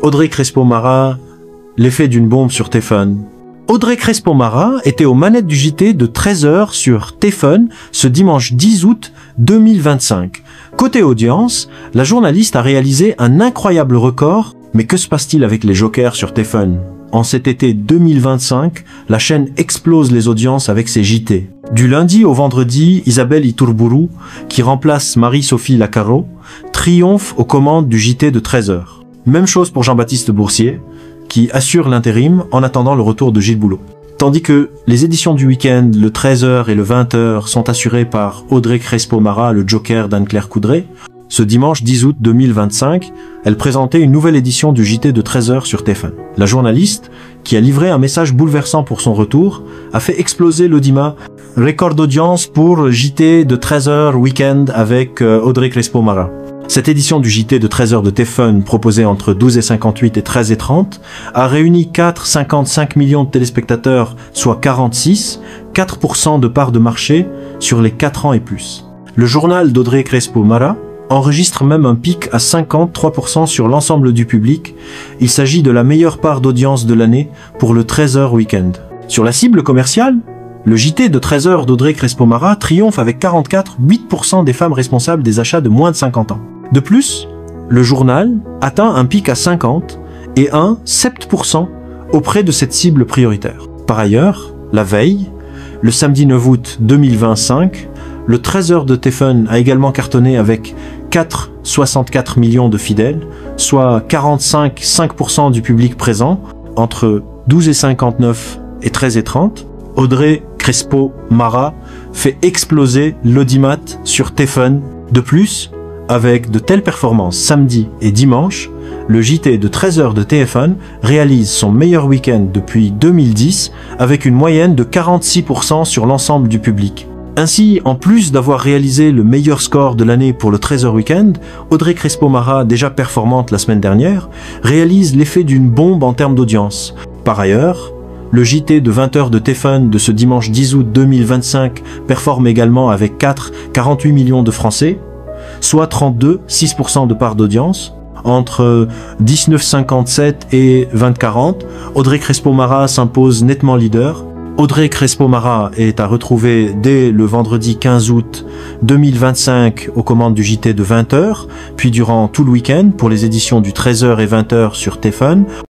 Audrey Crespo-Mara, l'effet d'une bombe sur Téfon. Audrey Crespo-Mara était aux manettes du JT de 13h sur Téfon ce dimanche 10 août 2025. Côté audience, la journaliste a réalisé un incroyable record, mais que se passe-t-il avec les jokers sur Téfon? En cet été 2025, la chaîne explose les audiences avec ses JT. Du lundi au vendredi, Isabelle Iturburu, qui remplace Marie-Sophie Lacaro, triomphe aux commandes du JT de 13h. Même chose pour Jean-Baptiste Boursier, qui assure l'intérim en attendant le retour de Gilles Boulot. Tandis que les éditions du week-end, le 13h et le 20h, sont assurées par Audrey Crespo-Mara, le joker d'Anne-Claire Coudray, ce dimanche 10 août 2025, elle présentait une nouvelle édition du JT de 13h sur Téfon. La journaliste, qui a livré un message bouleversant pour son retour, a fait exploser l'audimat. Record d'audience pour JT de 13h week-end avec Audrey Crespo-Mara. Cette édition du JT de 13h de Téfon, proposée entre 12h58 et 13h30, a réuni 4,55 millions de téléspectateurs, soit 46, 4% de part de marché sur les 4 ans et plus. Le journal d'Audrey Crespo-Mara enregistre même un pic à 53% sur l'ensemble du public. Il s'agit de la meilleure part d'audience de l'année pour le 13h week-end. Sur la cible commerciale, le JT de 13h d'Audrey Crespo-Mara triomphe avec 44,8% des femmes responsables des achats de moins de 50 ans. De plus, le journal atteint un pic à 50 et un 7% auprès de cette cible prioritaire. Par ailleurs, la veille, le samedi 9 août 2025, le 13h de Téfon a également cartonné avec 4,64 millions de fidèles, soit 45,5% du public présent, entre 12h59 et 13h30. Audrey Crespo-Mara fait exploser l'audimat sur Téfon. De plus, avec de telles performances samedi et dimanche, le JT de 13h de TF1 réalise son meilleur week-end depuis 2010 avec une moyenne de 46% sur l'ensemble du public. Ainsi, en plus d'avoir réalisé le meilleur score de l'année pour le 13h week-end, Audrey Crespo-Mara, déjà performante la semaine dernière, réalise l'effet d'une bombe en termes d'audience. Par ailleurs, le JT de 20h de Téfon de ce dimanche 10 août 2025 performe également avec 4,48 millions de Français, soit 32,6% de part d'audience. Entre 19,57 et 20,40, Audrey Crespo-Mara s'impose nettement leader. Audrey Crespo-Mara est à retrouver dès le vendredi 15 août 2025 aux commandes du JT de 20h, puis durant tout le week-end pour les éditions du 13h et 20h sur Téfon.